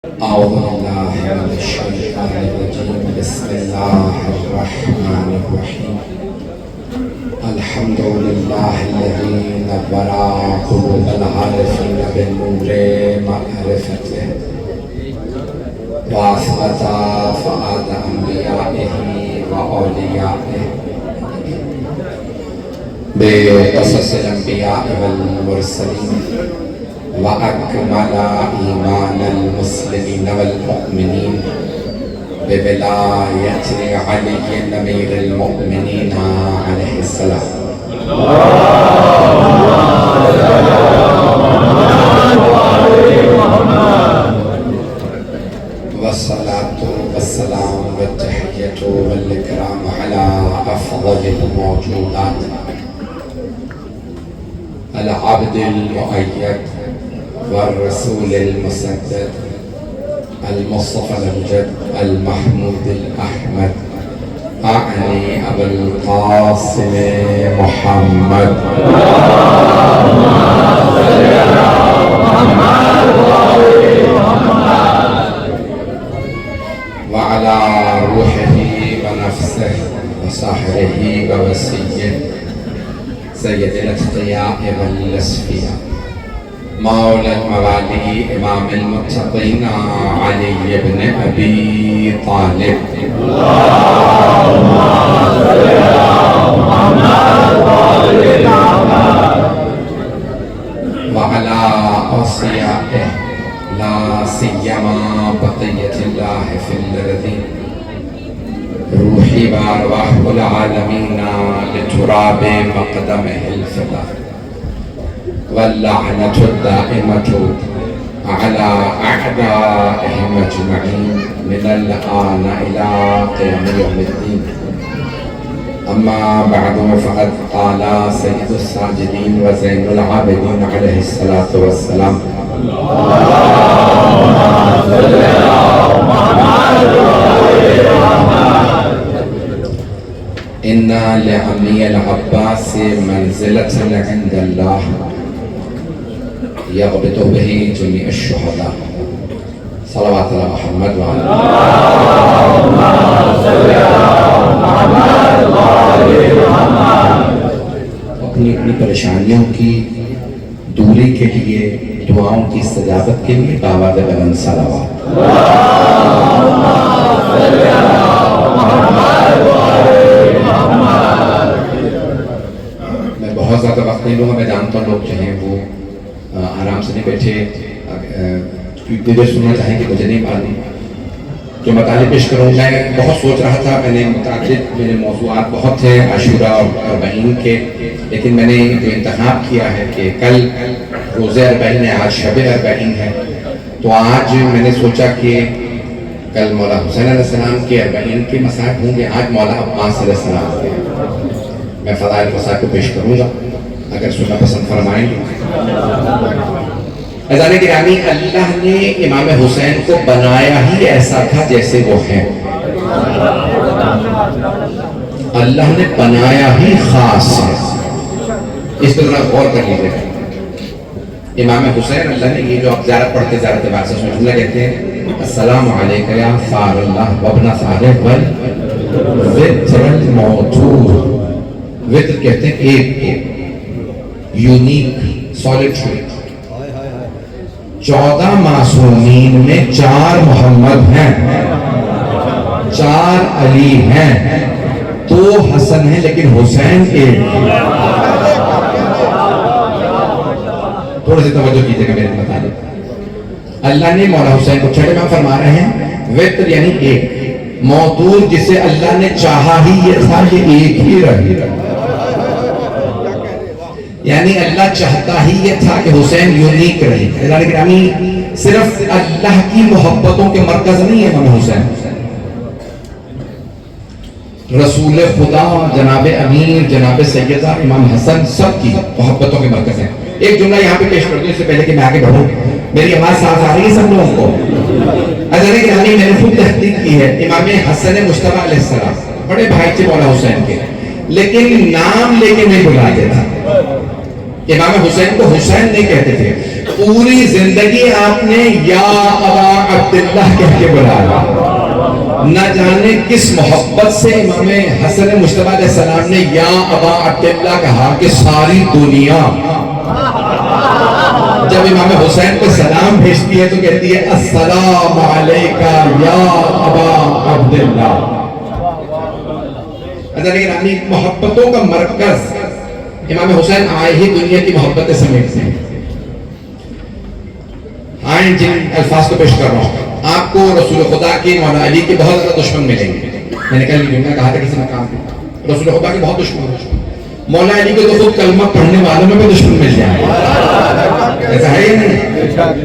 أعوذ بالله من الشيطان الرجيم بسم الله الرحمن الرحيم الحمد لله الذي نور قلوب العارفين بنور معرفته وأثبت فؤاد أنبيائه وأوليائه بقصص الأنبياء والمرسلين وأكمل إيمان المسلمين والمؤمنين بولاية علي أمير المؤمنين عليه السلام. والصلاة والسلام والتحية والإكرام على أفضل الموجودات العبد المؤيد والرسول المسدد المصطفى الأمجد المحمود الأحمد أعني أبا القاسم محمد وعلى روحه ونفسه وصحره ووسيه سيد الأتقياء والأصفياء مولى الموالي إمام المتقين علي بن أبي طالب اللهم صل على محمد وعلى أوصيائه لا سيما بقية الله في الأرض روحي وأرواح العالمين لتراب مقدمه الفدا واللعنة الدائمة على أعدائهم أجمعين من الآن إلى قيام يوم الدين. أما بعد فقد قال سيد الساجدين وزين العابدين عليه الصلاة والسلام اللهم صل على محمد إن لعمي العباس منزلة عند الله يغبط به جميع الشهداء صلوات على محمد وعلى اللهم صل على محمد اپنی اپنی پریشانیوں کی دوری کے لیے دعاؤں کی استجابت کے لیے باواد بلند صلوات اللهم صل على محمد میں بہت زیادہ وقت نہیں لوں گا. میں جانتا ہوں لوگ جو ہیں وہ آرام سے نہیں بیٹھے دیر سننا چاہیں کہ مجھے نہیں معلوم جو مطالب پیش کروں. میں بہت سوچ رہا تھا, میں نے متعدد میرے موضوعات بہت تھے عاشورہ اور اربعین کے, لیکن میں نے جو انتخاب کیا ہے کہ کل روزہ اربعین ہے, آج شب اربعین ہے, تو آج میں نے سوچا کہ کل مولا حسین علیہ السلام کے اربعین کے مصائب ہوں گے, آج مولا عباس علیہ السلام کے. میں فضائل مصائب کو پیش کروں گا اگر سننا پسند فرمائیں گے. عزیزان گرامی, اللہ نے امام حسین کو بنایا ہی ایسا تھا جیسے وہ ہیں. اللہ نے بنایا ہی خاص ہے. اس پر ذرا غور کر لیجیے. امام حسین اللہ نے یہ جو آپ زیارت پڑھتے زیارت بارسہ اس میں جملہ کہتے ہیں السلام علیکہ یا ثار اللہ وابن ثار والوتر الموتور. وتر کہتے ہیں ایک, یونیک, سولیٹری. 14 معصومین میں 4 محمد ہیں, 4 علی ہیں, 2 حسن ہیں, لیکن حسین ایک. تھوڑا سی توجہ کیجئے گا میرے مطابق. اللہ نے مولا حسین کو چھٹے میں فرما رہے ہیں وتر یعنی ایک, موتور جسے اللہ نے چاہا ہی یہ تھا کہ ایک ہی رہے. یعنی اللہ چاہتا ہی یہ تھا کہ حسین یونیک رہے. عزیزان گرامی, صرف اللہ کی محبتوں کے مرکز نہیں ہے امام حسین, رسول خدا جناب امیر جناب سیدہ امام حسن سب کی محبتوں کے مرکز ہیں. ایک جملہ یہاں پہ پیش کر دوں اس سے پہلے کہ میں آگے بڑھوں. میری آواز صاف آ رہی ہے سب لوگوں کو؟ عزیزان گرامی, میں نے خود تحقیق کی ہے. امام حسن مجتبیٰ علیہ السلام بڑے بھائی تھے مولا حسین کے, لیکن نام لے کے نہیں بلاتے تھے. امام حسین کو حسین نہیں کہتے تھے, پوری زندگی آپ نے یا ابا عبداللہ کہہ کے بلایا. نہ جانے کس محبت سے امام حسن مجتبی علیہ السلام نے یا ابا عبداللہ کہا کہ ساری دنیا جب امام حسین کو سلام بھیجتی ہے تو کہتی ہے السلام علیکہ یا ابا عبداللہ. لیکن محبتوں کا مرکز امام حسین آئے ہی دنیا کی محبتیں سمیٹتے ہیں. آئیں جن الفاظ کو پیش کر رہا ہوں. آپ کو رسول خدا کے مولا علی کے بہت زیادہ دشمن ملیں گے. میں نے کل جملہ کہا تھا کسی مقام پہ رسول خدا کے بہت دشمن. مولا علی کو تو خود کلمہ پڑھنے والوں میں بھی دشمن مل جائے. ایسا ہے ہی نہیں.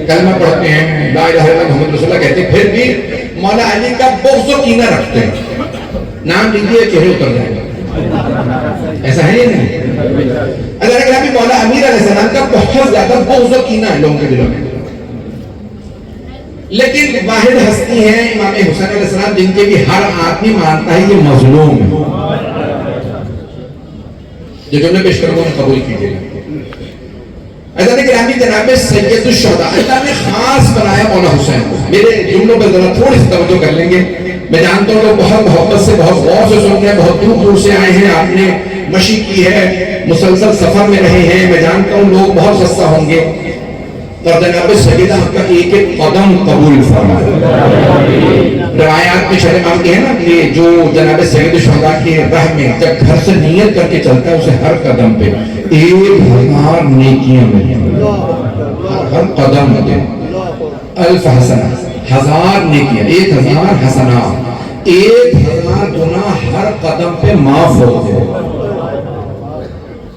کلمہ پڑھتے ہیں لا الہ الا اللہ محمد رسول اللہ کہتے ہیں پھر بھی مولا علی کا بغض و کینہ رکھتے ہیں. نام لیجیے چہرے اتر جائیں گے. ایسا ہے ہی نہیں. اگر ابھی مولا امیر علیہ السلام کا بہت زیادہ بغض و کینہ ہے لوگوں کے دلوں میں. لیکن واحد ہستی ہیں امام حسین علیہ السلام جن کے بھی ہر آدمی مانتا ہے یہ مظلوم ہے. جو جملے پیش کروں گا قبول کیجیے گا. حضرت گرامی جناب سید الشہداء اللہ نے خاص بنایا مولا حسین کو. میرے جملوں پہ ذرا تھوڑی سی توجہ کر لیں گے. میں جانتا ہوں لوگ بہت محبت سے بہت غور سے سنتے ہیں, بہت دور دور سے آئے ہیں, آپ نے مشی کی ہے, مسلسل سفر میں رہے ہیں. میں جانتا ہوں لوگ بہت خستہ ہوں گے. اور جناب سیدہ آپ کا ایک ایک قدم قبول فرمائے. روایات میں شرح مانگتے ہیں نا کہ جو جناب سید الشہداء کے راہ میں جب گھر سے نیت کر کے چلتا ہے اسے ہر قدم پہ 1000 نیکیاں ملتی ہیں. ہر قدم پہ 1000 حسنات, 1000 نیکیاں, 1000 حسنات, 1000 گناہ ہر قدم پہ معاف ہوتے ہیں.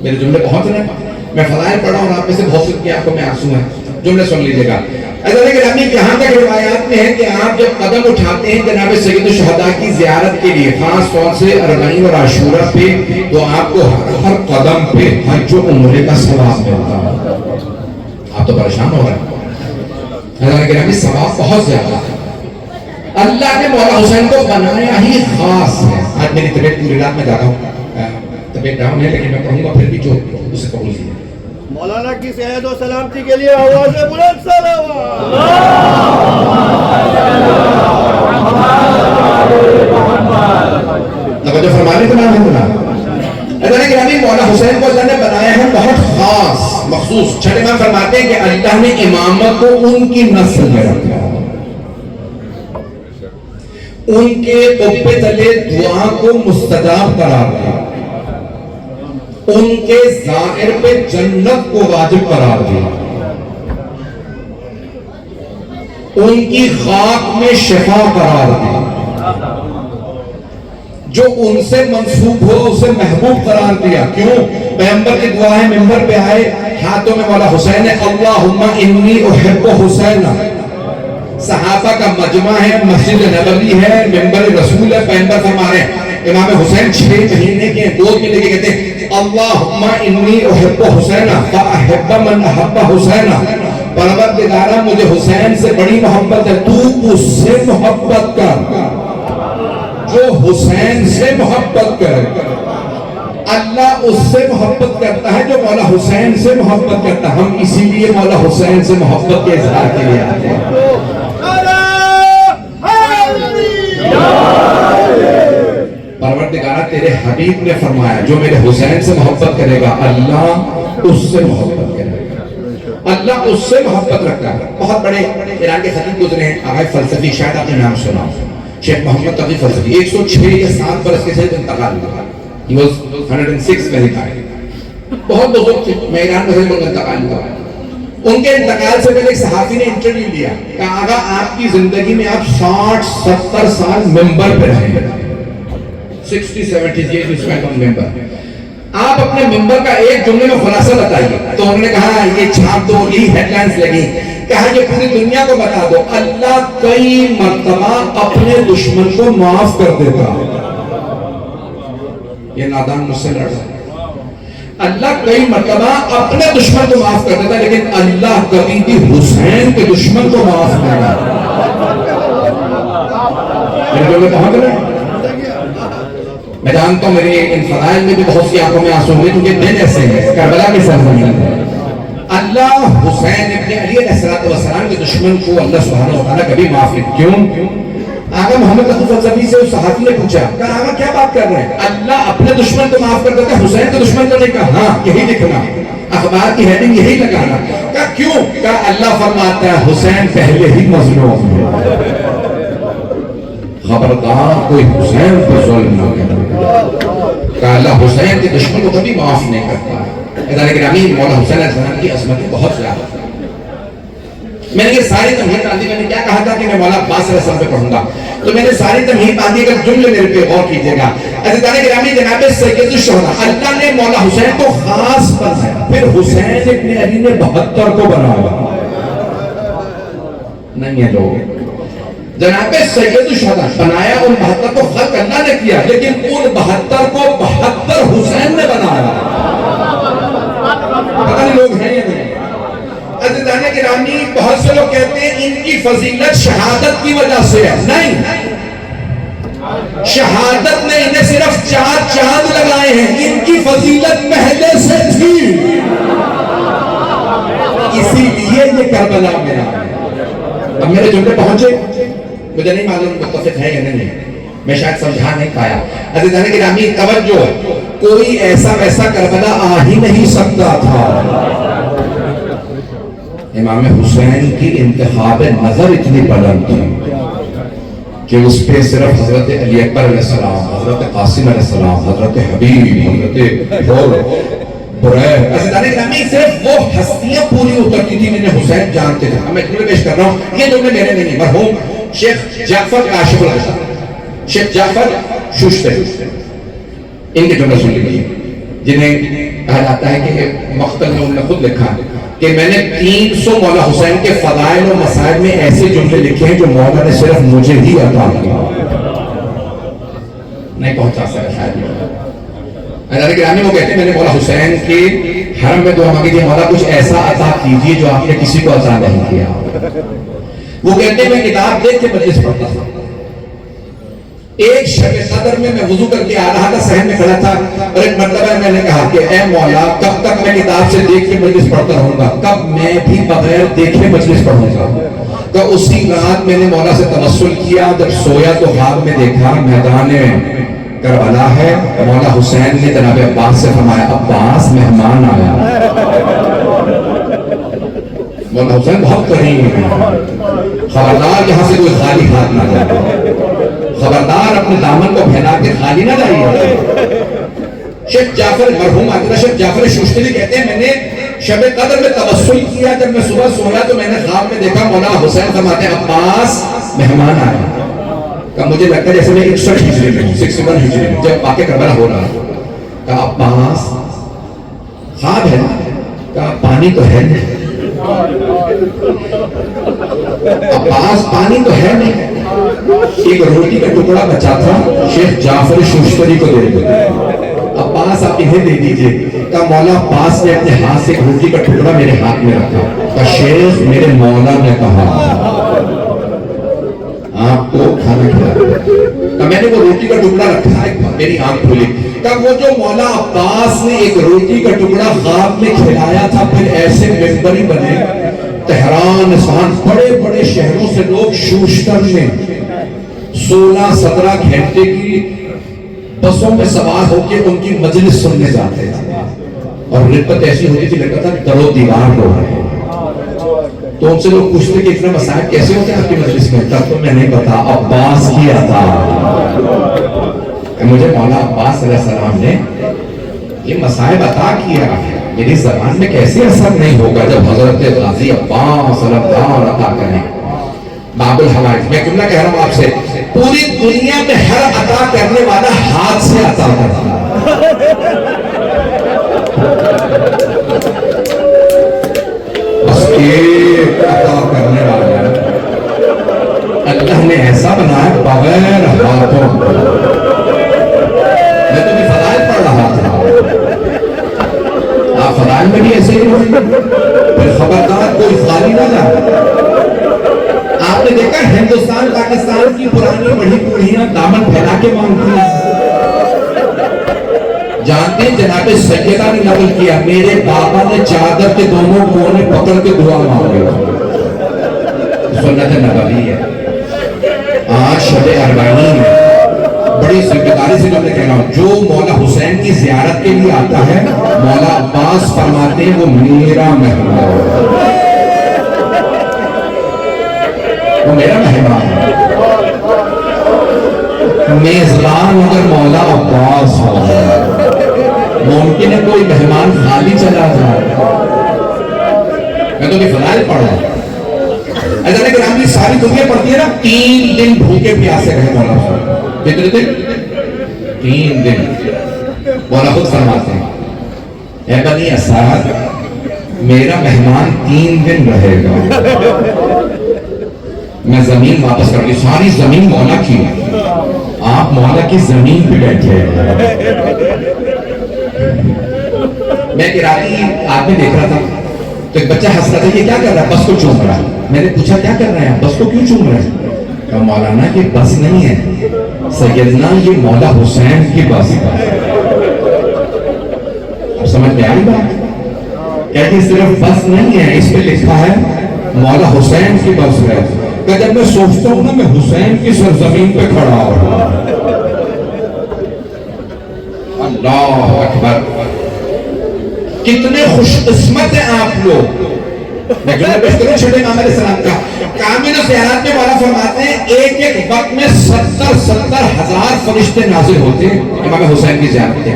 میرے جملے پہنچ رہے ہیں. میں فضائل پڑھا اور آپ میں سے بہت سی کی آنکھوں میں آنسو ہیں. جملے سن لیجیے گا. حضرت گرامی یہاں تک روایات میں ہے کہ آپ جب قدم اٹھاتے ہیں جناب سید الشہداء کی زیارت کے لیے خاص طور سے اربعین اور عاشورہ پہ, تو آپ کو ہر قدم پہ حج و عمرے کا ثواب ملتا ہے. آپ تو پریشان ہو رہے ہیں. حضرت گرامی ثواب بہت زیادہ ہے. اللہ نے مولا حسین کو بنایا ہی خاص ہے. آج میری طبیعت پوری رات میں جا رہا ہوں, طبیعت ڈاؤن ہے, لیکن میں پڑھوں گا پھر بھی جو اسے قبول کیجیے. مولانا کی صحت و سلامتی کے لیے آواز بلند صلوات. توجہ فرمانے کا نام ہے بنا. حضرت گرامی مولا حسین کو اللہ نے بنایا ہے بہت خاص مخصوص. چھٹے امام فرماتے ہیں کہ اللہ نے امامت کو ان کی نسل میں رکھا, ان کے قبے تلے دعا کو مستجاب قرار دیا, ان کے ظاہر پہ جنت کو واجب قرار دیا, ان کی خاک میں شفا قرار دی, جو ان سے منسوب ہو اسے محبوب قرار دیا. کیوں؟ پیغمبر کی دعا ہے, منبر پہ آئے, ہاتھوں میں مولا حسین ہے, اللہم انی احب حسین. صحابہ کا مجمع ہے, مسجد نبوی ہے, منبر رسول ہے. پیغمبر فرما رہے ہیں امام حسین 6 مہینے کے گود میں لے کے کہتے ہیں اللہم انی احب حسین فاحب من احب حسین. پروردگارا مجھے حسین سے بڑی محبت ہے, تو اس سے محبت کر جو حسین سے محبت کرے. اللہ اس سے محبت کرتا ہے جو مولا حسین سے محبت کرتا ہے. ہم اسی لیے مولا حسین سے محبت کے اظہار کے لیے آتے ہیں. پروردگارہ تیرے حبیب نے فرمایا جو میرے حسین سے محبت کرے گا اللہ اس سے محبت کرے گا. اللہ اس سے محبت رکھتا ہے. بہت بڑے ایران کے خطیب گزرے ہیں, آغاز فلسفی, شاید آپ نے نام سنا, شیخ محمد تقی فلسفی. 106 یا 7 برس کے ساتھ انتقال ہوا. He was 106 when he died. بہت بزرگ تھے, میں ایران میں سے انتقال ہوا. ان کے انتقال سے پہلے ایک صحافی نے انٹرویو لیا, کہا آقا آپ کی زندگی میں آپ 60-70 سال ممبر پہ رہے, 60-70 years you spent on member. آپ اپنے ممبر کا ایک جملے میں خلاصہ بتائیے. تو انہوں نے کہا یہ چھاپ دو, یہ ہیڈ لائنز لگی. کہا یہ پوری دنیا کو بتا دو اللہ کئی مرتبہ اپنے دشمن کو معاف کر دیتا. یہ نادان مجھ سے لڑ رہا ہے. اللہ کئی مرتبہ اپنے دشمن کو معاف کر دیتا, لیکن اللہ کبھی بھی حسین کے دشمن کو معاف نہیں کرتا. میرے جو میں پہنچ رہے ہیں, میں جانتا ہوں میرے ان فضائل میں بھی بہت سی آنکھوں میں آنسو ہوئے, کیونکہ دن ایسے ہیں کربلا کی سرزمین ہے. اللہ حسین ابن علی علیہ السلام کے دشمن کو اللہ سبحانہ و تعالیٰ کبھی معاف نہیں. کیوں؟ آقا محمد الفلسفی سے اس صحابی نے پوچھا کہ آقا کیا بات کر رہے ہیں؟ اللہ اپنے دشمن کو معاف کر دیتا ہے، حسین کے دشمن کو نہیں. کہا ہاں یہی لکھنا، اخبار کی ہیڈنگ یہی لگانا. کہا کیوں؟ کہا اللہ فرماتا ہے حسین پہلے ہی مظلوم ہے، خبردار کوئی حسین پر ظلم نہ کرے. کہا اللہ حسین کے دشمن کو کبھی معاف نہیں کرتا. گرامی مولا حسین علیہ السلام کی عظمت بہت زیادہ. میں نے یہ ساری تمہید باندھی. میں نے کیا کہا تھا کہ میں مولا عباس علیہ السلام پہ پڑھوں گا، تو میں نے ساری تمہید باندھی. اگر جملے میرے پہ غور کیجیے گا. عزیزان گرامی جناب سید الشہداء اللہ نے مولا حسین کو خاص بنایا، پھر حسین ابن علی نے 72 کو بنایا. نہیں ہے لوگ جناب سید الشہداء بنایا، ان 72 کو خلق اللہ نے کیا، لیکن ان 72 کو 72 حسین نے بنایا. پتہ نہیں لوگ ہیں یا نہیں. عزیزان گرامی بہت سے لوگ کہتے ہیں ان کی فضیلت شہادت کی وجہ سے ہے. نہیں، شہادت نے انہیں صرف 4 چاند لگائے ہیں، ان کی فضیلت پہلے سے تھی، اسی لیے یہ کربلا میں آیا. اب میرے جملے پہنچے؟ مجھے نہیں معلوم متفق ہے یا نہیں، میں شاید سمجھا نہیں پایا. عزیزان گرامی توجہ، کوئی ایسا ویسا کربلا آ ہی نہیں سکتا تھا. امام حسین کی انتخاب نظر اتنی بلند تھی کہ اس پہ صرف حضرت علی اکبر علیہ السلام، حضرت قاسم علیہ السلام، حضرت حبیب، حضرت بریر، عزیزان گرامی صرف وہ ہستیاں پوری اترتی تھی جنہیں حسین جانتے تھے. میں جملے پیش کر رہا ہوں، یہ جملے میرے نہیں، مرحوم شیخ جعفر کاشف الغشا، شیخ جعفر شوشتری، ان کے جملے سن لیجیے، جنہیں کہا جاتا ہے کہ مقتل میں انہوں نے خود لکھا کہ میں نے 300 مولا حسین کے فضائل و مسائل میں ایسے جملے لکھے ہیں جو مولا نے صرف مجھے ہی عطا کیا. نہیں پہنچا سکا شاید. حضرت گرامی وہ کہتے ہیں میں نے مولا حسین کے حرم میں دعا مانگی تھی، مولا کچھ ایسا عطا کیجیے جو آپ نے کسی کو عطا نہیں کیا. وہ کہتے ہیں میں کتاب دیکھ کے مجلس پڑھتا تھا. ایک شب قدر میں وضو کر کے آ رہا تھا، صحن میں کھڑا تھا، اور ایک مرتبہ میں نے کہا کہ اے مولا کب تک میں کتاب سے دیکھ کے مجلس پڑھتا رہوں گا، کب میں بھی بغیر دیکھے مجلس پڑھوں گا. تو اسی رات میں نے مولا سے توسل کیا، جب سویا تو خواب میں دیکھا میدان کربلا ہے، مولا حسین نے جناب عباس سے فرمایا عباس مہمان آیا. مولا حسین بہت کریم ہے، خبردار یہاں سے کوئی خالی ہاتھ نہ جائے، خبردار اپنے دامن کو پھیلا کے خالی نہ جائیے. شیخ جعفر مرحوم آقا شیخ جعفر شوشتری کہتے ہیں میں نے شب قدر میں توسل کیا، جب میں صبح سویا تو میں نے خواب میں دیکھا مولا حسین فرماتے ہیں عباس مہمان آیا. کہ مجھے لگتا ہے جیسے میں 61 ہجری میں ہوں، 61 ہجری میں جب واقعہ کربلا ہو رہا. کہا عباس خواب ہے نا؟ کہا پانی تو ہے نہیں. عباس پانی تو ہے نہیں. ایک روٹی کا ٹکڑا بچا تھا، شیخ جعفر شوشتری کو دے دو، عباس آپ انہیں دے دیجئے. کہا مولا عباس نے اپنے ہاتھ سے ایک روٹی کا ٹکڑا میرے ہاتھ میں رکھا. کہا شیخ میرے مولا نے کہا آپ کو کھانا کھلایا. میں نے وہ روٹی کا ٹکڑا رکھا ہے، میری آنکھ کھلی. کہا وہ جو مولا عباس نے ایک روٹی کا ٹکڑا خواب میں کھلایا تھا، پھر ایسے ممبری بنے تہران، اصفہان، بڑے بڑے شہروں سے لوگ شوشتر میں 16-17 گھنٹے کی بسوں میں سوار ہو کے ان کی مجلس سننے جاتے تھے. اور ربت ایسی ہوتی تھی لگتا تھا در و دیوار لوگ ہیں. تو ان سے لوگ پوچھتے کہ اتنا مسائل کیسے ہوتے ہیں آپ کی مجلس میں؟ تب تو میں نہیں پتا عباس کی عطا. مجھے مولا عباس علیہ السلام نے یہ مسائل عطا کیا ہے، میری زبان میں کیسے اثر نہیں ہوگا جب حضرت غازی عباس علیہ السلام عطا کریں. باب الحوائج میں جملہ کہہ رہا ہوں آپ سے، پوری دنیا میں ہر عطا کرنے والا ہاتھ سے عطا کرتا ہے. بس ایک عطا کرنے والا اللہ نے ایسا بنایا بغیر ہاتھوں. میں تو بھی فضائل پڑھ رہا تھا، آپ فضائل میں بھی ایسے ہی ہوئی، پھر خبردار کوئی خالی نہ جائے. آپ نے دیکھا ہندوستان پاکستان کی پرانی بڑی بوڑھیاں دامن پھیلا کے مانگتی ہیں. جانتے ہیں جناب سیدہ نے نقل کیا میرے بابا نے چادر کے دونوں کونے پکڑ کے دعا مانگی. سنت نبوی ہے. آج شب اربعین ہے. بڑی ذمہ داری سے میں کہہ رہا ہوں جو مولا حسین کی زیارت کے لیے آتا ہے مولا عباس فرماتے ہیں وہ میرا مہمان وہ میرا مہمان ہے. میزبان اگر مولا عباس ہو ممکن ہے کوئی مہمان خالی چلا جائے. میں تو بھی فضائل پڑھ رہا ہوں. ایسا نہیں کہ ہم ساری دنیا پڑھتی ہے نا 3 دن بھوکے پیاسے رہے مولا حسین. کتنے دن 3 دن. مولا خود فرماتے ہیں اے بنی اسد میرا مہمان 3 دن رہے گا میں زمین واپس کر لی. ساری زمین مولا کی ہے آپ مولا کی زمین پہ بیٹھے ہیں. میں ایک راتی آدمی دیکھ رہا تھا تو ایک بچہ ہنس رہا تھا یہ کیا کر رہا ہے بس کو چوم رہا ہے. میں نے پوچھا کیا کر رہے ہیں بس کو کیوں چوم رہے ہیں. کہا مولانا کی بس نہیں ہے سیدنا یہ مولا حسین کی بس ہے. اب سمجھ میں آئی بات کہتے صرف بس نہیں ہے اس پہ لکھا ہے مولا حسین کی بس ہے. کہ جب میں سوچتا ہوں نا میں حسین کی سرزمین پہ کھڑا ہوں. اللہ اکبر کتنے خوش قسمت ہیں آپ لوگ. میں جملہ پیش کروں چھوٹے امام علیہ السلام کا کامل زیارات میں مولا فرماتے ہیں ایک ایک وقت میں 70 ہزار فرشتے نازل ہوتے ہیں امام حسین کی زیارت کے.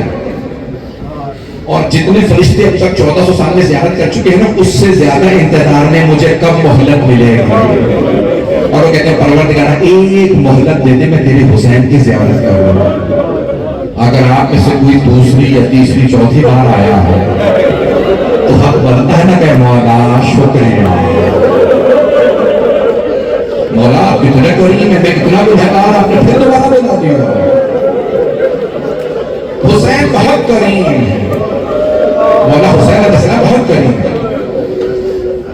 اور جتنے فرشتے اب تک 1400 سال میں زیارت کر چکے ہیں نا اس سے زیادہ انتظار میں مجھے کب مہلت ملے گی. اور وہ کہتے ہیں پروردگار ایک مہلت دے دے میں تیری حسین کی زیارت کروں. اگر آپ میں سے کوئی دوسری یا تیسری چوتھی بار آیا ہے تو حق بنتا ہے نا کہ مولا شکریہ مولا آپ کتنے کریم ہے میں کتنا گنہگار آپ نے پھر دوبارہ بتا دیا. حسین بہت کریم مولا حسین علیہ السلام بہت کریم.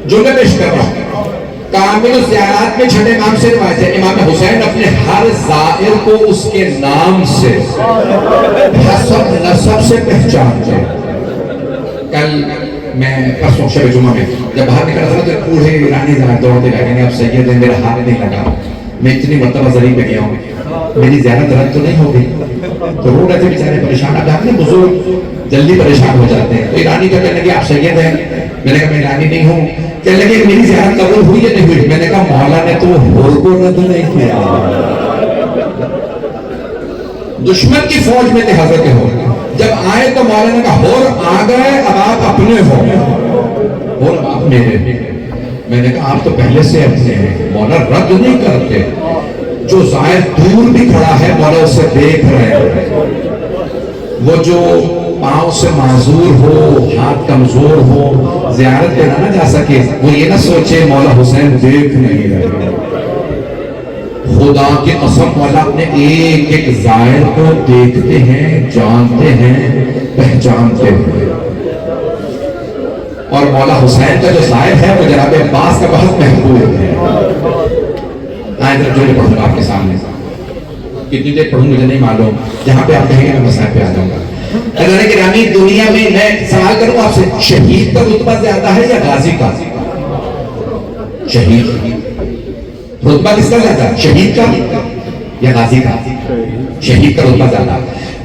جملے پیش کر رہا ہوں کامل زیارات میں چھٹے امام سے روایت ہے امام حسین اپنے ہر زائر کو اس کے نام سے حسب نسب سے پہچانتے. کل میں پرسوں شب جمعہ میں جب باہر نکلا تھا تو بوڑھے ایرانی دوڑتے لگے اب سید ہے میرا ہاتھ نہیں لگا. میں اتنی مرتبہ زریب پہ گیا ہوں میری زیارت رد تو نہیں ہو گئی تو رو رہے تھے بیچارے پریشان. اب آپ نے بزرگ جلدی پریشان ہو جاتے ہیں. تو ایرانی کا کہنے لگے آپ سید ہیں. میں نے کہا میں ایرانی نہیں ہوں. کہنے لگے میری زیارت قبول ہوئی یا نہیں ہوئی. میں نے کہا مولا نے تو ہور کو رد نہیں کیا. دشمن کی فوج میں تھے حضرت ہور جب آئے تو مولا نے کہا ہور آ گئے اب آپ اپنے ہو اور آپ میرے. میں نے کہا آپ تو پہلے سے اپنے ہیں. مولا رد نہیں کرتے. جو زائر دور بھی کھڑا ہے مولا اسے دیکھ رہے ہیں. وہ جو پاؤں سے معذور ہو ہاتھ کمزور ہو زیارت پہ نہ جا سکے وہ یہ نہ سوچے مولا حسین دیکھ نہیں رہے. خدا کی قسم مولا اپنے ایک ایک زائر کو دیکھتے ہیں جانتے ہیں پہچانتے ہیں. اور مولا حسین کا جو زائر ہے وہ جناب عباس کا بہت محبوب ہے. آئیں ذرا جو پڑھوں گا آپ کے سامنے. کتنی دیر پڑھوں مجھے نہیں معلوم. جہاں پہ آپ کہیں گے میں مسائل پہ آ جاؤں گا. حضرت گرامی دنیا میں میں سوال کروں آپ سے شہید کا رتبہ زیادہ ہے یا غازی کا؟ شہید رتبہ کس کا زیادہ ہے شہید کا یا غازی کا؟ شہید کا رتبہ زیادہ.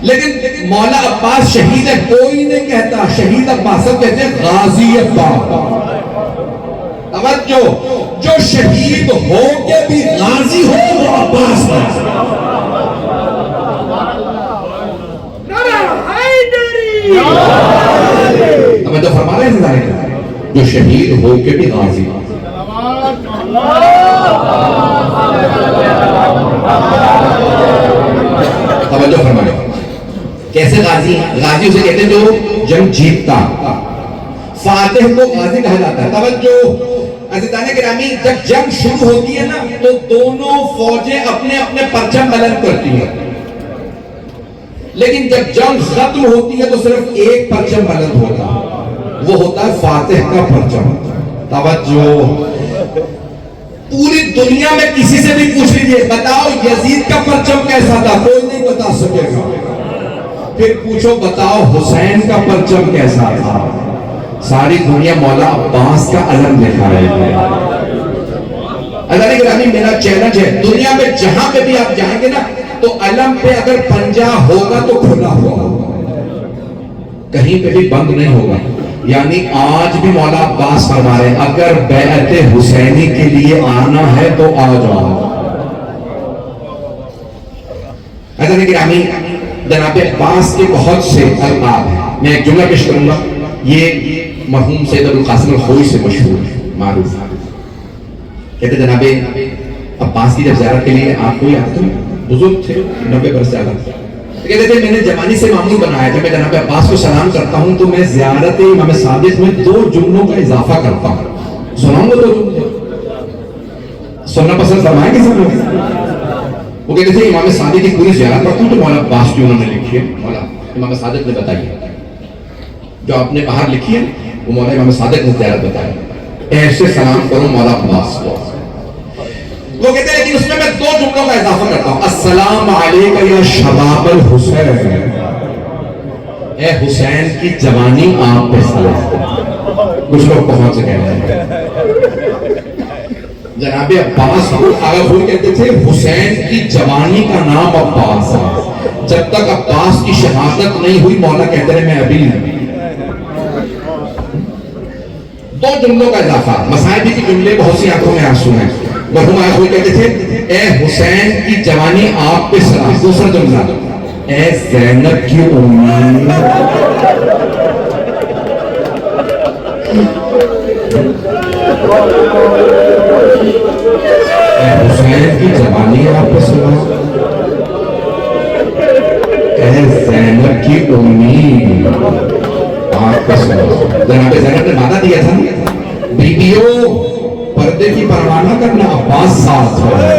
لیکن مولا عباس شہید ہے کوئی نہیں کہتا شہید عباس کہتے ہیں غازی عباس. توجہ جو شہید ہو کے بھی غازی ہو وہ عباس ہے. توجہ فرما رہے ہیں جو شہید ہو کے بھی غازی. توجہ فرما رہے کیسے غازی؟ غازی اسے کہتے ہیں جو جنگ جیتتا. فاتح کو غازی کہا جاتا ہے. توجہ عزیزان گرامی جب جنگ شروع ہوتی ہے نا تو دونوں فوجیں اپنے اپنے پرچم بلند کرتی ہیں. لیکن جب جنگ ختم ہوتی ہے تو صرف ایک پرچم بلند ہوتا وہ ہوتا ہے فاتح کا پرچم. توجہ پوری دنیا میں کسی سے بھی پوچھ لیجئے بتاؤ یزید کا پرچم کیسا تھا کوئی نہیں بتا سکے گا. پھر پوچھو بتاؤ حسین کا پرچم کیسا تھا؟ ساری دنیا مولا عباس کا علم دکھا رہی ہے۔ اللہ گرامی میرا چیلنج ہے، دنیا میں جہاں پہ بھی آپ جائیں گے نا تو علم پہ اگر پنجہ ہوگا تو کھلا ہوا ہوگا، کہیں پہ بھی بند نہیں ہوگا۔ یعنی آج بھی مولا عباس فرما رہے ہیں اگر بیعت حسینی کے لیے آنا ہے تو آ جاؤ۔ حضرت گرامی جناب عباس کے بہت سے القاب ہیں، میں ایک جملہ پیش کروں گا، یہ مرحوم سید ابوالقاسم الخوئی سے مشہور ہے، معروف ہے۔ کہتے جناب عباس کی جب زیارت کے لیے آپ کو یاد تھے، بزرگ تھے 90 برس زیادہ، کہتے تھے میں نے جوانی سے معمول بنایا جب میں جناب عباس کو سلام کرتا ہوں تو میں زیارت امام صادق میں 2 جملوں کا اضافہ کرتا ہوں۔ سناؤں گا 2 جملے؟ سننا پسند فرمائیں گے سب لوگ؟ وہ کہتے تھے امام صادق کی پوری زیارت پڑھتا ہوں تو مولا عباس کی انہوں نے لکھی ہے، مولا امام صادق نے بتائی ہے، جو آپ نے باہر لکھی ہے وہ مولا امام صادق نے زیارت بتائی، ایسے سلام کرو مولا عباس کو۔ وہ کہتے ہیں لیکن اس میں 2 جملوں کا اضافہ کرتا ہوں، السلام علیکہ یا شباب الحسین، اے حسین کی جوانی آپ پہ سلام۔ کچھ لوگ پہنچ گئے ہیں۔ جناب عباس کو آگا بول کہتے تھے حسین کی جوانی کا نام عباس ہے، جب تک عباس کی شہادت نہیں ہوئی مولا کہتے رہے میں ابھی نہیں۔ 2 جملوں کا اضافہ، مصائب کے جملے بہت سی آنکھوں میں آنسو ہیں۔ مرحوم آئے ہوئے کہتے تھے اے حسین کی جوانی آپ پہ سلام۔ دوسرا جملہ اے زینب کی امید، اے حسین کی جوانی آپ پہ سلام، اے زینب کی امید آپ پہ سلام۔ جناب زینب نے وعدہ دیا تھا بیبیوں پردے کی پرواہ نہ کرنا، عباس ساتھ ہے۔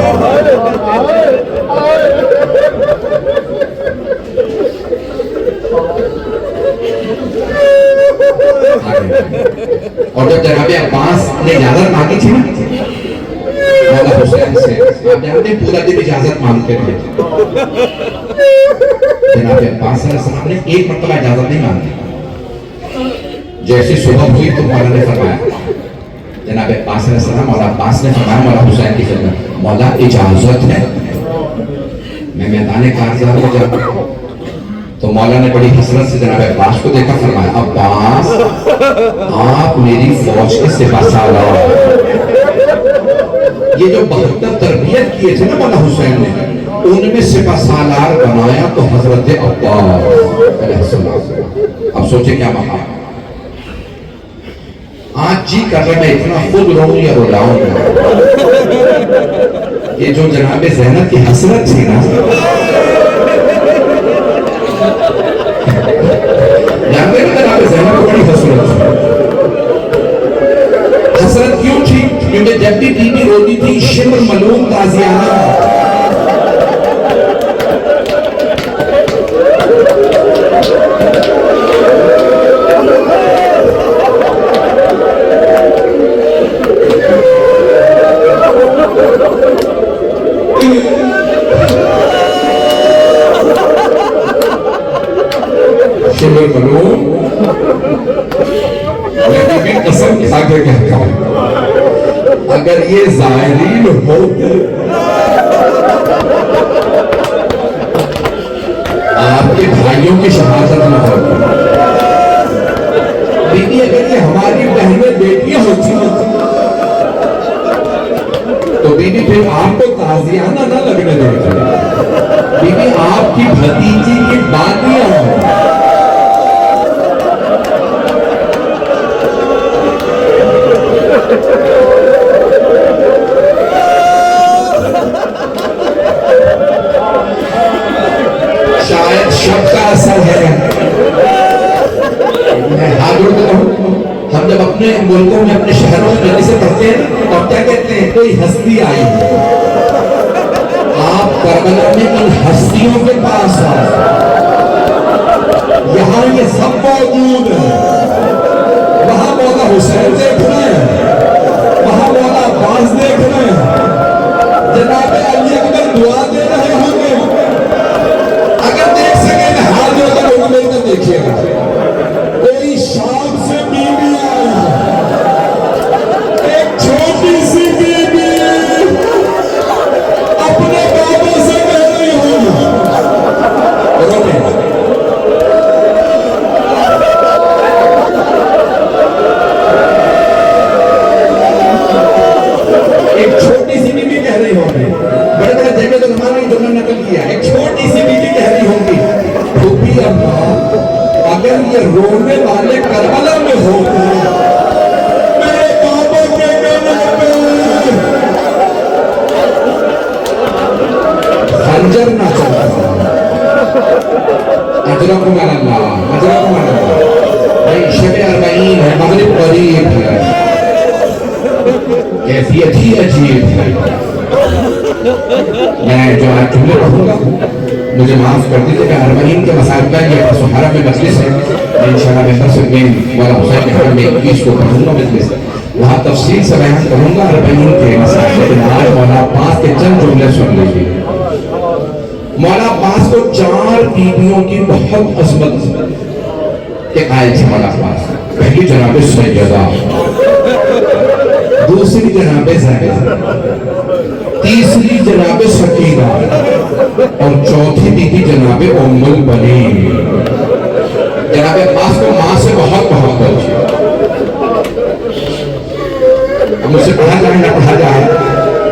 اور جب جناب عباس نے اجازت مانگی تھی نا مولا حسین سے، آپ جانتے ہیں پورا دن اجازت مانگتے تھے، جناب عباس علیہ السلام نے ایک مرتبہ اجازت نہیں مانگی، جیسے صبح ہوئی تو مولا نے فرمایا، جناب عباس علیہ السلام مولا عباس نے فرمایا مولا حسین کی خدمت، مولا اجازت ہے میں میدان کارزار میں جاؤں؟ تو مولا نے بڑی حسرت سے جناب عباس کو دیکھا، فرمایا عباس آپ میری فوج کے سپہ سالار، یہ جو 72 تربیت کیے تھے نا مولا حسین نے ان میں سپہ سالار بنایا تو حضرت عباس علیہ السلام۔ اب سوچے کیا مقام، آج جی کر رہے میں اتنا خود رہوں یا رلاؤں گا، یہ جو جناب زینب کی حسرت تھی نا، جانتے ہیں جناب زینب کو بڑی حسرت تھی۔ حسرت کیوں تھی؟ کیونکہ جب بھی بی بی روتی تھی شمر ملوم تازیانہ، شمر ملوم، میں بھی قسم کھا کے کہتا ہوں اگر یہ ظاہرین ہوتے آپ کے بھائیوں کی شہادت نہ ہوتی، لیکن اگر یہ ہماری بہنیں بیٹیاں ہوتی تو بی بی پھر آپ کو تازیانہ نہ لگنے دیتے، بی بی آپ کی بھتیجی کی باتیاں ہیں۔ شاید شب کا اثر ہے، میں ہاتھ جوڑ دیتا ہوں، ہم جب اپنے ملکوں میں اپنے شہروں میں جلدی سے پڑھتے ہیں اور کیا کہتے ہیں کوئی ہستی آئی ہے، آپ کربلا میں ان ہستیوں کے پاس آئے، یہاں یہ سب موجود ہے، وہاں مولا حسین دیکھ رہے ہیں، وہاں مولا عباس دیکھ رہے ہیں، جناب علی اکبر دعا دے رہے ہوں گے، اگر دیکھ سکیں میں ہاتھ جوڑ کر دیکھیے گا کوئی شام سے بیوی آیا ایک چھوٹی سی بیوی اپنے بابا سے کہہ رہی ہوں ایک چھوٹی سی بیوی کہہ رہی ہوگی بڑے بڑے جگہ تو ہمارے دونوں نقل کیا ایک چھوٹی سی بیوی کہہ رہی ہوگی پھوپھی اماں اگر یہ رونے والے کربلا میں ہوتے میرے بابا کے گلے پہ خنجر نہ چلتا اجرکم اللہ اجرکم اللہ بھائی شب اربعین ہے مغرب قریب ہے کیفیت ہی عجیب ہے میں جو آج جملے پڑھوں گا مجھے معاف کر دیجیے کہ اربعین کے مسائل کا یہ سہارا میں مجلس ہے انشاءاللہ بہتر سے میں مولا حسین کے حرم میں 21 کو پڑھوں گا مجلس وہاں تفصیل سے بیان کروں گا اربعین کے مسائل لیکن آج مولا عباس کے چند جملے سن لیجیے مولا عباس کو 4 بیویوں کی بہت عظمت کے قائل تھے مولا عباس پہلی جناب سیدہ دوسری جناب زینب تیسری جناب سکینہ اور چوتھی بیوی جناب ام البنین جناب عباس کو ماں سے بہت محبت تھی اب مجھ سے پڑھا جائے نہ پڑھا جائے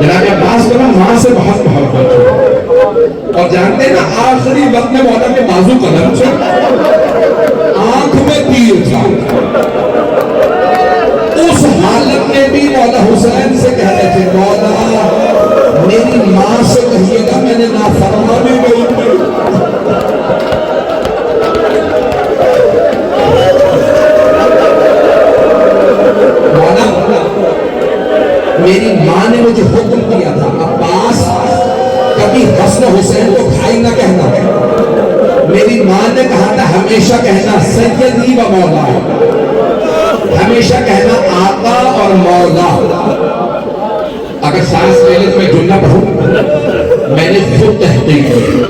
جناب عباس کو ماں سے بہت محبت تھی اور جانتے نا آخری وقت میں مولا کے بازو قلم سے آنکھ میں تیر تھا اس حالت میں بھی مولا حسین سے کہہ رہے تھے مولا میری ماں سے کہیے گا میں نے نافرمانی نہیں کی مولا میری ماں نے مجھے حکم دیا تھا عباس کبھی حسن حسین کو بھائی نہ کہنا میری ماں نے کہا تھا ہمیشہ کہنا سیدی و مولا ہمیشہ کہنا آقا اور مولا اگر سانس لے لے تو میں جملہ پڑھوں میں نے خود تحقیق کی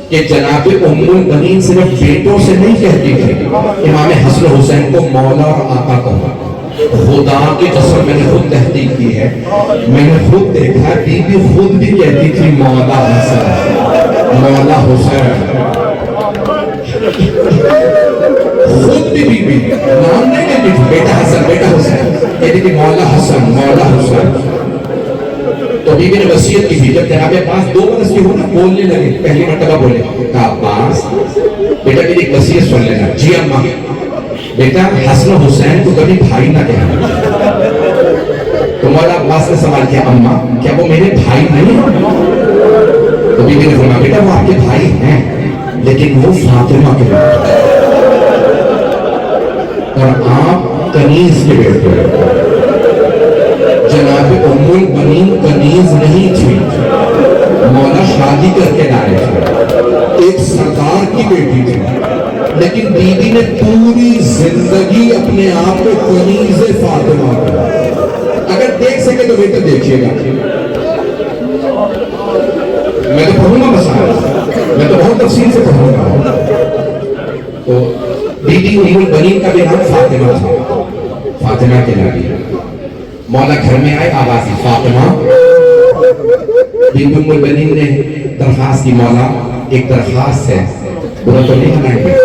کہ جناب ام البنین صرف بیٹوں سے نہیں کہتی تھی امام حسن حسین کو مولا اور آقا کہا خدا کی قسم میں نے خود تحقیق کی ہے میں نے خود دیکھا بی بی خود بھی کہتی تھی مولا حسن مولا حسین خود بھی بی نام نہیں کہتی تھی بیٹا حسن بیٹا حسین کہتی تھی مولا حسن مولا حسین تو بی بی نے وصیت کی تھی جب جناب عباس 2 برس کی ہو نا بولنے لگے پہلی مرتبہ بولے کہا عباس بیٹا میری ایک وصیت سن لینا جی اماں بیٹا حسن حسین کو کبھی بھائی نہ کہنا تو مولا عباس نے سوال کیا اماں کیا وہ میرے بھائی نہیں تو بی بی نے فرمایا بیٹا وہ آپ کے بھائی ہیں لیکن وہ فاطمہ کے بیٹے اور آپ کنیز کے بیٹے جناب ام البنین کنیز نہیں تھی مولا شادی کر کے لائے تھے ایک سردار کی بیٹی تھی لیکن بی بی نے پوری زندگی اپنے آپ کو کنیز فاطمہ کیا اگر دیکھ سکے تو بیٹا دیکھیے گا میں تو پڑھوں گا مسائل میں تو بہت تفصیل سے پڑھوں گا تو بی بی ام البنین کا بھی نام فاطمہ تھا فاطمہ کے نبی مولا گھر میں آئے آواز فاطمہ بی بی ام البنین نے درخواست کی مولا ایک درخواست ہے برا تو نہیں منائیں گے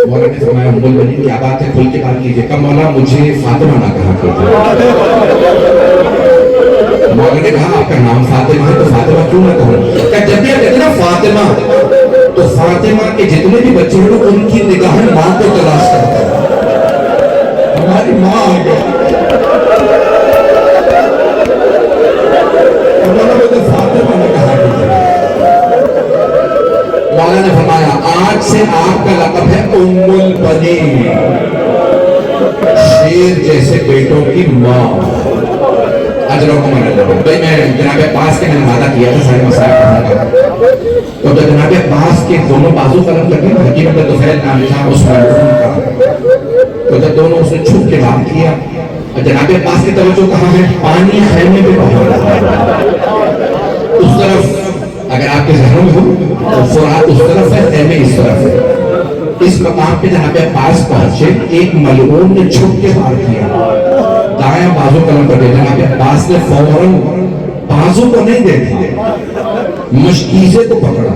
مولا نے فرمایا ام البنین کیا بات ہے کھل کے بات کیجئے کہ مولا مجھے فاطمہ نہ کہا کرتے مولا نے کہا آپ کا نام فاطمہ ہے تو فاطمہ کیوں نہ کہوں کہ جب بھی آپ کہتے نا فاطمہ تو فاطمہ کے جتنے بھی بچے ہیں ان کی نگاہ ماں کو تلاش کرتے ہیں ہماری ماں آ گئی مولا نے فاطمہ نے کہا مولا نے فرمایا آج سے آپ کا لقب ہے ام البنین شیر جیسے بیٹوں کی ماں اجرکم اللہ بھائی میں جناب عباس کے میں نے وعدہ کیا تھا سارے مسائل پڑھنے کا تو جناب عباس کے دونوں بازو قلم کر کے حکیمت طفیل نام تھا اس مرحوم کا تو جب دونوں اس نے چھپ کے بات کیا جناب عباس کی توجہ کہاں ہے پانی خیمے پہ بہت اس طرف اگر آپ کے ذہنوں میں ہو تو فرات اس طرف ہے، خیمے اس طرف ہے۔ اس مقام پہ جہاں پہ عباس پہنچے ایک ملعون نے چھپ کے وار کیا، دائیں بازو قلم کر دیا۔ جناب عباس نے فوراً بازو کو نہیں دیکھا، مشکیزے کو پکڑا،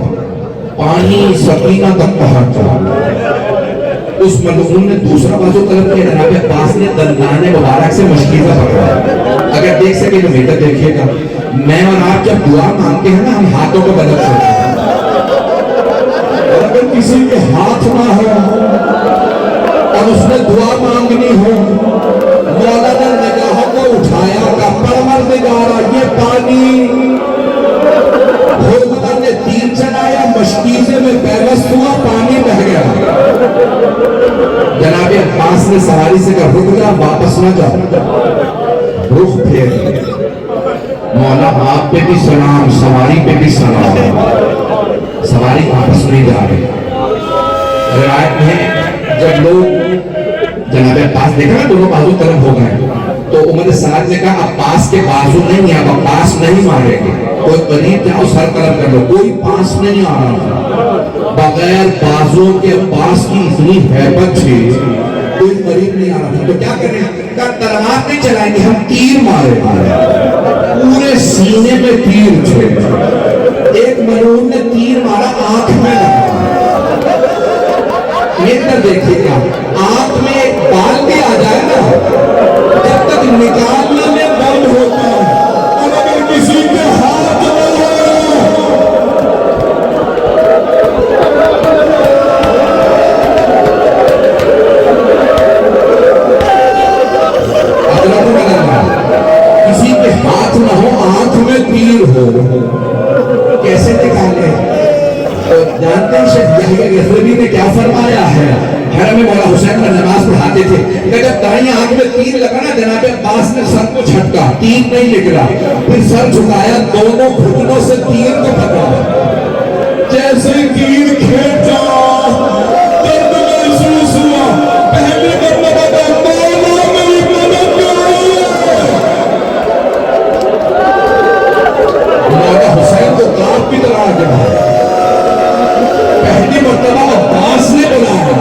پانی سکینہ تک پہنچا۔ اس ملعون نے دوسرا بازو قلم کیا، جناب عباس نے دندان مبارک سے مشکیزہ پکڑا۔ اگر دیکھ سکے تو میٹر دیکھیے گا، میں اور آپ جب دعا مانگتے ہیں نا ہم ہاتھوں کو بدل سکتے ہیں، اور اگر کسی کے ہاتھ نہ ہو اور اس نے دعا مانگنی ہو، مولا نے نگاہوں کو اٹھایا کہ پروردگارا یہ پانی، خدا نے تیر چلایا، مشکیزے میں پیوست ہوا، پانی بہ گیا۔ جناب عباس نے سواری سے کہا رک جا، واپس نہ جاؤ، رخ پھیر۔ مولا آپ پہ بھی سلام، سواری پہ بھی سلام، سواری واپس نہیں جا رہی۔ روایت میں جب لوگ جناب عباس دیکھا نا دونوں بازو طرف ہو گئے تو عمر سعد نے کہا عباس کے بازو نہیں ہیں، اب عباس نہیں مارے گے، کوئی قریب جاؤ سر قلم کر لو۔ کوئی پاس نہیں آ رہا تھا، بغیر بازو کے عباس کی اتنی ہیبت تھی، کوئی قریب نہیں آ رہا تھا۔ تو کیا کریں؟ کہا تلوار نہیں چلائیں گے، ہم تیر مارے گے۔ پورے سینے میں تیر تھے، ایک ملعون نے تیر مارا آنکھ میں لگا۔ یہ کر دیکھیے گا آنکھ میں ایک بال بھی آ جائے نا، جب تک نکالنے میں بند ہوتا ہے، اور اگر کسی کے ہاتھ میں کسی کے ہاتھ نہ ہو، آنکھ میں تیر ہو، کیسے نکالے؟ جانتے ہیں شیخ یحییٰ غزنوی نے کیا فرمایا ہے؟ حرم میں مولا حسین پر نماز پڑھاتے تھے کہ جب دائیں آنکھ میں تیر لگا نا، جناب عباس نے سر کو جھٹکا، تیر نہیں نکلا، پھر سر جھکایا، دونوں گھٹنوں سے تیر کو پکڑا، جیسے تیر کھینچا درد محسوس ہوا، پہلی مرتبہ مولا میری مدد کرو۔ مولا حسین کو کاپ کی طرح آ گیا، پہلی مرتبہ عباس نے بلایا،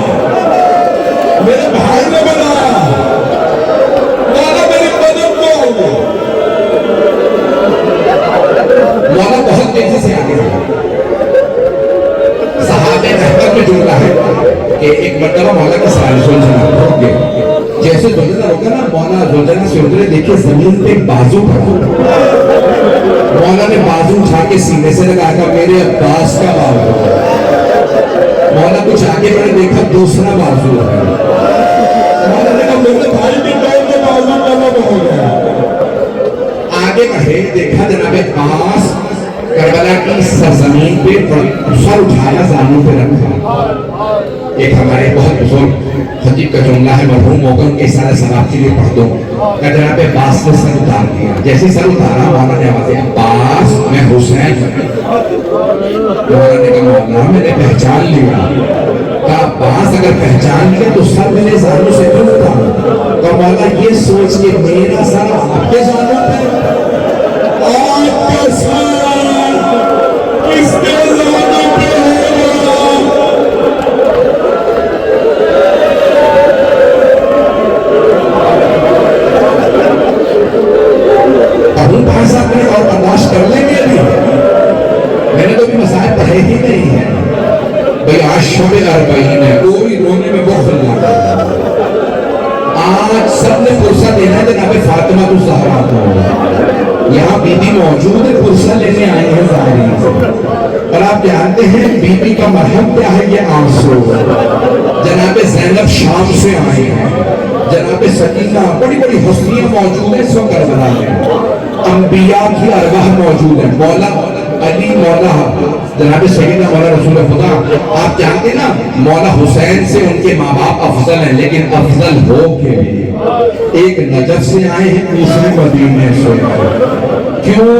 میرے بھائی نے بلایا، مولا میری مدد کرو۔ مولا بہت تیزی سے آگے گیا۔ صحابہ رحمت میں جملہ ہے کہ ایک مرتبہ مولا کے سارے زلجھنا رک گئے، جیسے زلجھنا رکا نا مولا زلجھنا سے اترے، دیکھے زمین پہ ایک بازو پڑا، مولا نے بازو اٹھا کے سینے سے لگا کر میرے عباس کا بازو۔ مولا کچھ آگے بڑھے، دیکھا دوسرا بازو ہے، مولا نے کہا میرے بھائی کی دور کے بازو قلم ہو گیا۔ آگے بڑھے، دیکھا جناب عباس کربلا کی سرزمین پہ سر اٹھایا، زانوں پہ رکھا۔ ایک ہمارے بہت بزرگ خطیب کا جملہ ہے، مرحوم موغن کے سارے ثواب کے لیے پڑھ دو کہ جناب عباس نے سر اتار دیا، جیسے سر اتارا مولا نے آواز عباس میں حسین ہوں۔ مولا نے کہا مولا میں نے پہچان لیا۔ کہا عباس اگر پہچان لیا تو سر میرے زانوں سے کیوں اتارا؟ کہا مولا یہ سوچ کے میرا سر آپ کے زانوں پہ، آپ کے سر کس کے زانوں پہ ہوگا؟ ابو بھائی صاحب نے اور برداشت کر لیں گے بھی، میں نے تو بھی مسائل پڑھے ہی نہیں ہیں بھئی، آج شب اربعین ہے، کوئی رونے میں بخل نہ کرتا۔ آج سب نے فرصہ دینا ہے جناب فاطمہ الزہرا کو، یہاں بی بی موجود ہے، فرصہ لینے آئے ہیں ظاہرین سے، اور آپ جانتے ہیں بی بی کا مرہم کیا ہے؟ یہ آنسو۔ جناب زینب شام سے آئے ہیں، جناب سکینہ، بڑی بڑی ہستیاں موجود ہیں اس وقت کربلا میں، انبیاء کی ارواح موجود ہیں، مولا علی، مولا جناب سیدنا مولا رسول خدا۔ آپ جانتے نا مولا حسین سے ان کے ماں باپ افضل ہیں، لیکن افضل ہو کے بھی ایک نجف سے آئے ہیں، دوسرے مدینے سے۔ کیوں؟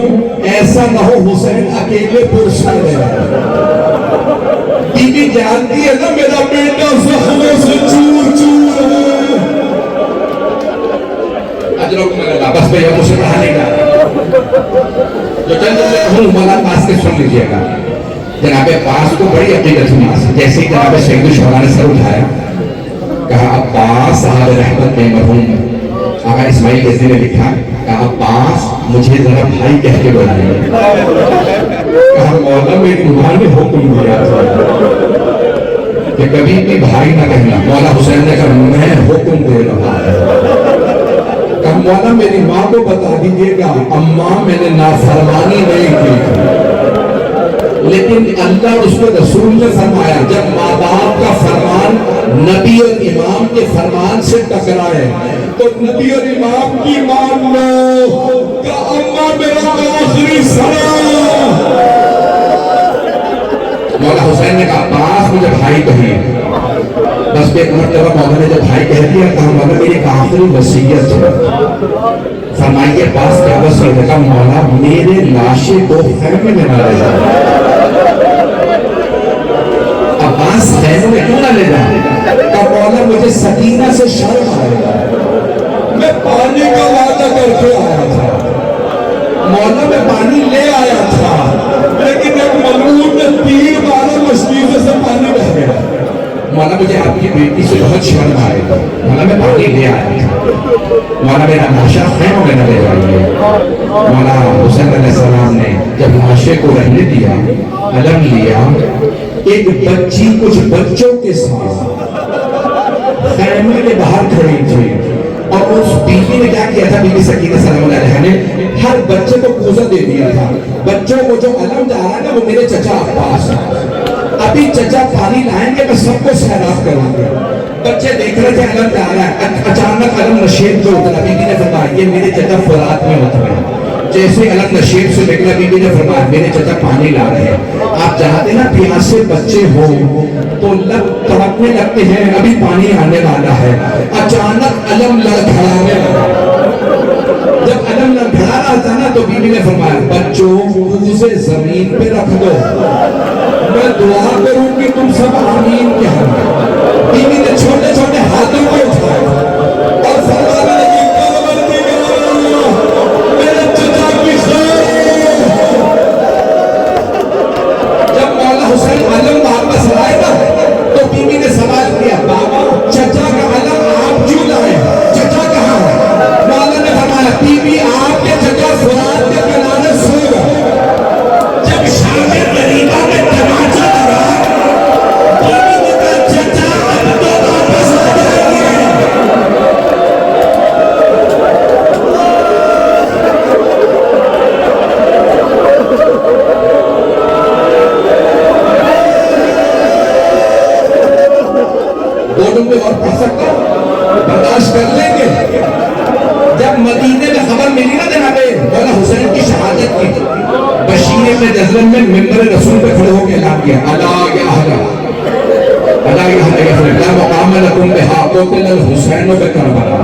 ایسا نہ ہو حسین اکیلے پرسن ہے۔ بی بی جانتی ہے نا میرا بیٹا زخموں سے چور چور ہے۔ اجرکم اللہ، بس بھئی ہم اسے پڑھانے گا جو چند سے کہوں مولا پاس کے سن لیجئے گا۔ جناب عباس کو بڑی عقیدت ہوئی، جیسے ہی جناب سید الشہداء نے سر اٹھایا، کہا عباس صاحب رحمت میں مرحوم آقا اسماعیل یزدی نے لکھا، کہا عباس مجھے ذرا بھائی کہہ کے بلائیے۔ کہا مولا میری ماں نے حکم دیا تھا کہ کبھی بھی بھائی نہ کہنا۔ مولا حسین نے کہا میں حکم دے رہا ہوں۔ کہا مولا میری ماں کو بتا دیجیے گا اماں میں نے نافرمانی نہیں کی، لیکن اللہ اور اس کے رسول نے فرمایا جب ماں باپ کا فرمان نبی اور امام کے فرمان سے ٹکرائے تو نبی اور امام کی مان لو کہ اماں میرا آخری سلام۔ مولا حسین نے کہا عباس مجھے بھائی کہیے۔ بس ایک مرتبہ مولا نے جب بھائی کہہ دیا، کہا مولا میری ایک آخری وصیت ہے۔ فرمائیے عباس کیا وصیت ہے؟ کہا مولا میرے لاشیں دو خیمے میں نہ لے جائیں۔ عباس خیمے میں کیوں نہ لے جائیں؟ کہا مولا مجھے سکینہ سے شرم آئے گا، میں پانی کا وعدہ کر کے آیا تھا، مولا میں پانی لے آیا تھا، لیکن ایک ملعون نے تیر مارا مشکیزے سے پانی بہ گیا۔ مولا مجھے آپ کی بیٹی سے بہت شرم آئے گا، مولا میں پانی لے آیا تھا، مولا میرا لاشا خیموں میں نہ لے جائیے۔ مولا حسین علیہ السلام نے جب لاشے کو رہنے دیا، علم لیا، ایک بچی کچھ بچوں کے ساتھ خیمے کے باہر کھڑی تھی، اور اس بیوی نے کیا کیا تھا؟ بی بی سکینہ سلام اللہ علیہ نے ہر بچے کو کوزہ دے دیا تھا۔ بچوں کو جو علم جا رہا ہے وہ میرے چچا عباس ہے، ابھی چچا پانی لائیں گے میں سب کو سیراب کروں گا۔ بچے دیکھ رہے تھے علم جا رہا ہے، اچانک علم نشیب جو اترا، بی بی نے فرمایا یہ میرے چچا فرات میں اترے۔ جیسے علم نشیب سے نکلا، بی بی نے فرمایا میرے چچا پانی لا رہے ہیں۔ آپ چاہتے نا پیاسے بچے ہو تو لب تڑپنے لگتے ہیں، ابھی پانی آنے والا ہے۔ اچانک علم لڑکھڑانے لگا، جب علم لڑکھڑا رہا تھا نا تو بی بی نے فرمایا بچوں کوزے زمین پہ رکھ دو، میں دعا کروں کہ تم سب آمین کہنا۔ بی بی نے چھوٹے چھوٹے ہاتھوں کو اٹھایا اور فرمانے لگی پروردگار میرے چچا کی خیر۔ جب مولا حسین علم واپس لائے گا تو بی بی نے سوال کیا بابا چچا کا علم آپ کیوں لائے؟ چچا کہاں ہے؟ مولا نے فرمایا بی بی آپ کے چچا فرات کے کنارے سو گئے۔ جب شام غریبہ میں تماچا لگا، بی بی نے کہا چچا اب تو واپس آ جائیے۔ بولوں میں اور پڑھ سکتا برداشت کر لیں گے؟ جب مدینے میں خبر ملی نا جناب مولا حسین کی شہادت کی، بشیر نے جزلن میں ممبر رسول پہ کھڑے ہو کے اعلان کیا الا یا اہلا الا یا اہلا لا مقام لکم بہا قتل الحسین بکربلا۔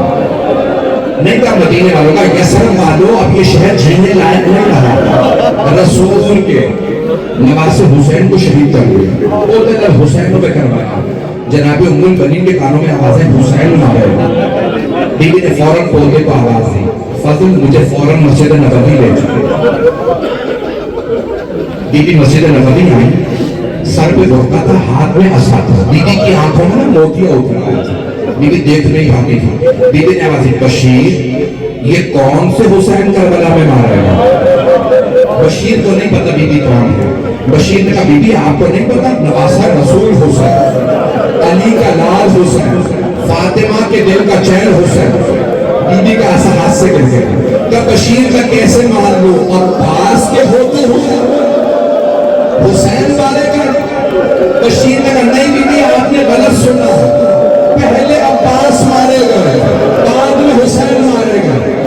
نہیں کہا مدینے والوں کا یسرب والو اب یہ شہر جینے لائق نہیں رہا، رسول کے نواسے حسین کو شہید کر دیا، قتل الحسین بکربلا۔ جناب ام البنین کے کانوں میں آوازیں حسین مارے، بی بی نے فوراً پودے کو آواز دی فضل مجھے فوراً مسجد نبوی لے جائے۔ بی بی مسجد نبوی آئی، سر پہ دھوکا تھا، ہاتھ میں عصا تھا، بی بی کی آنکھوں میں موتیاں اتر آیا تھا، بی بی دیکھ نہیں پاتی تھی۔ بی بی نے آواز دی بشیر یہ کون سے حسین کربلا میں مارا ہے؟ بشیر کو نہیں پتا بی بی کون ہے۔ بشیر نے کہا بی بی آپ کو نہیں پتا نواسہ رسول حسین، علی کا لال حسین، فاطمہ کے دل کا چین حسین۔ بی بی کا ایسا ہاتھ سے گر گیا کہ بشیر کا کیسے مان لو اور پاس کے ہوتے ہوئے حسین والے کا۔ بشیر نے کہا نہیں بی بی آپ نے غلط سنا، پہلے عباس مارے گئے بعد میں حسین مارے گئے۔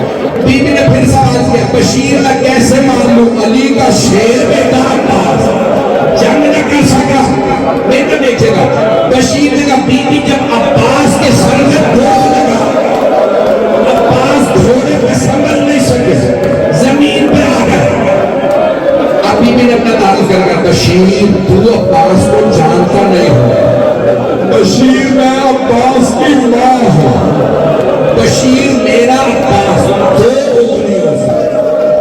بی بی نے پھر سوال کیا بشیر کا کیسے مان لو؟ علی کا شیر بیٹا عباس جنگ نہ کر سکا، بیٹا دیکھے گا۔ بشیر نے کہا بی بی جب عباس کے سر میں دوڑ لگا، عباس گھوڑے پہ سنبھل نہیں سکے، زمین پہ آ گئے۔ اب بی بی نے اپنا تعارف کر بشیر تو عباس کو جانتا نہیں ہو، بشیر میں عباس کی ماں ہوں، بشیر میرا عباس دو انگلیوں سے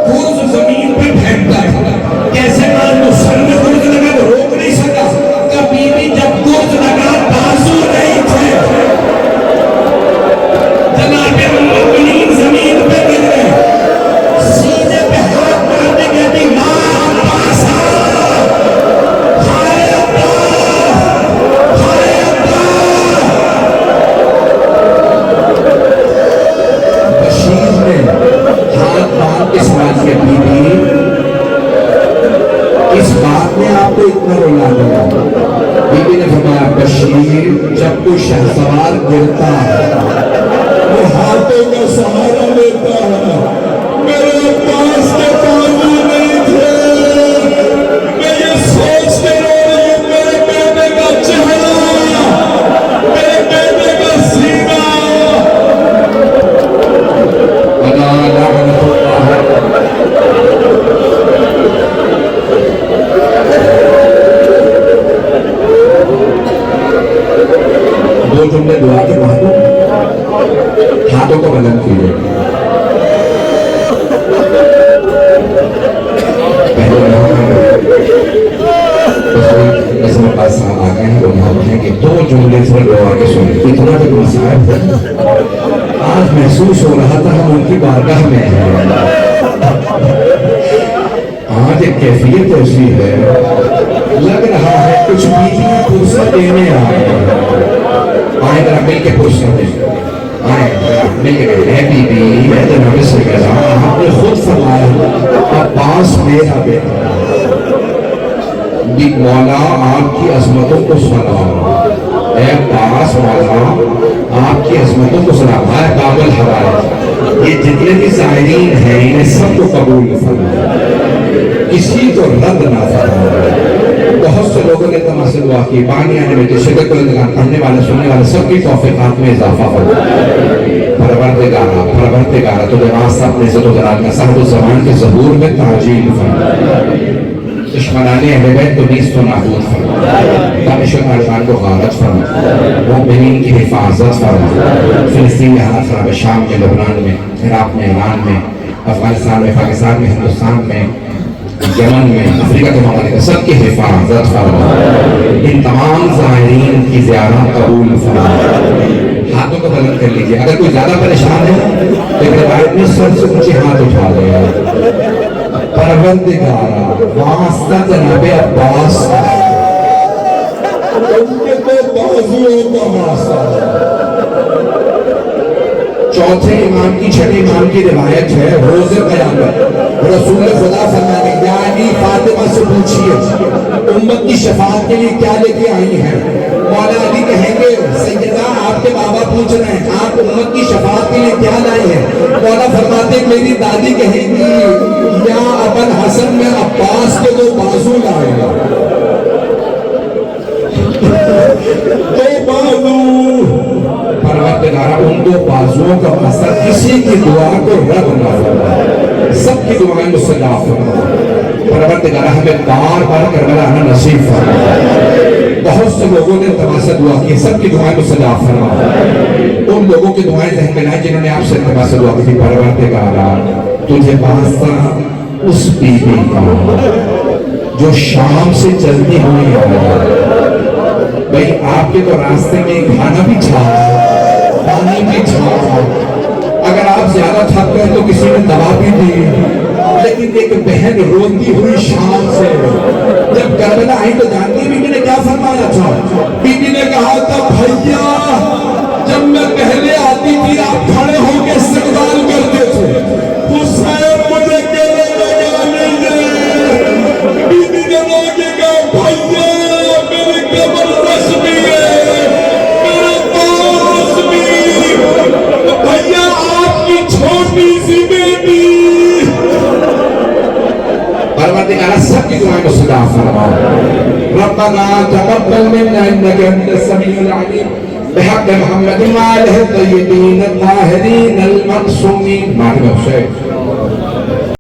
خود زمین پہ پھینکتا ہے، کیسے مان لو؟ سر میں خود لگا رو جب کوئی شہسوار گرتا ہے وہ ہاتھوں کا سہارا لیتا ہے. میرے عباس کے بازو نہیں تھے. میں یہ سوچتے رہی ہوں میرے بیٹے کا چہرہ, میرے بیٹے کا سینہ. ادا لعنت اللہ. دو جملے دعا کے بعد ہاتھوں کو بلند کیجیے. اس میں پاس صاحب آ گئے ہیں وہ محمد ہیں کہ دو جملے سے دعا کے سنیں. اتنا جو مسائب ہے آج محسوس ہو رہا تھا ہم ان کی بارگاہ میں ہیں. آج ایک کیفیت ایسی ہے لگ رہا ہے کچھ بیویاں فرصت دینے آئے ہیں. آئے ذرا مل کے فرصت دیں. آئے مل کے کہتے ہیں بی بی میں جناب سیدہ آپ نے خود فرمایا عباس میرا بیٹا. مولا آپ کی عظمتوں کو سلام. اے عباس مولا آپ کی عظمتوں کو سلام. ہے قابل حوالہ یہ جتنے بھی زائرین ہیں انہیں سب کو قبول فرمائے, کسی کو رد نہ فرمائے. بہت سے لوگوں نے تمہاں سے دعا کی پانی آنے میں شدت کو پڑھنے والے سننے والے سب کی توفیقات میں اضافہ فرمائے. پروردگارہ تو واسطہ اپنے عزت و جلال کا صاحب الزمان کے ظہور میں تعجیل فرمائے. دشمنان اہل بیت کو نیست و نابود فرمائے. داعش و طالبان کو غارت فرمائے. مومنین کی حفاظت فرمائے. فلسطین میں حالات خراب, شام میں, لبنان میں, عراق میں, ایران میں, افغانستان میں, پاکستان میں, ہندوستان میں, یمن میں, افریقہ کے ممالک سب کی حفاظت فرمائے. ان تمام زائرین کی زیارت قبول فرمائے. ہاتھوں کو بلند کر لیجئے. اگر کوئی زیادہ پریشان ہے تو ایک روایت میں سر سے اونچے ہاتھ اٹھا لے. پروردگارہ واسطہ جناب عباس ان کے تو بازوؤں کا واسطہ. چوتھے امام کی چھٹے امام کی روایت ہے روز قیامت رسول خدا فرمانے یعنی فاطمہ سے پوچھئے امت کی شفاعت کے لیے کیا لے کے آئی ہیں. مولا علی کہیں گے سیدہ آپ کے بابا پوچھ رہے ہیں آپ امت کی شفاعت کے لیے کیا لائی ہیں. مولا فرماتے ہیں میری دادی کہیں گی یا ابن حسن میں عباس کے دو بازو لائے. دو بازو. پروردگارہ ان دو بازوؤں کا واسطہ کسی کی دعا کو رد نہ فرمائے. سب کی دعائیں مستجاب فرمائے. پروردگارہ ہمیں بار بار کربلا آنا نصیب فرمائے. بہت سے لوگوں نے تمہارے سے دعا کی, سب کی دعائیں مستجاب فرمائے. ان لوگوں کی دعائیں ذہن میں لائیں جنہوں نے آپ سے تمہارے سے دعا کی تھی. پروردگارہ تجھے واسطہ اس بی بی کا جو شام سے چلتی ہوئی آئی. بھئی آپ کے تو راستے میں کھانا بھی چھا, پانی بھی چھا. اگر آپ زیادہ تھک گئے تو کسی نے دوا بھی دی. لیکن ایک بہن روتی ہوئی شام سے جب کربلا آئی تو جانتی بی بی نے کیا فرمایا تھا. بی بی نے کہا تھا بھائیا جب میں پہلے آتی تھی آپ کھڑے ہو کے استقبال کرتے تھے. حسین مجھے کہنے لگا نہیں دے. بی بی نے رو کے کہا بھائیا میری قبر رسمی ہے, میرا پاؤں رسمی. بھائیا آپ کی چھوٹی سی بیٹی. پروردگارہ سب کی دعائیں مستجاب فرمائے. ربنا تقبل منا انك انت السميع العليم بحق محمد وآله الطيبين الطاهرين المعصومين.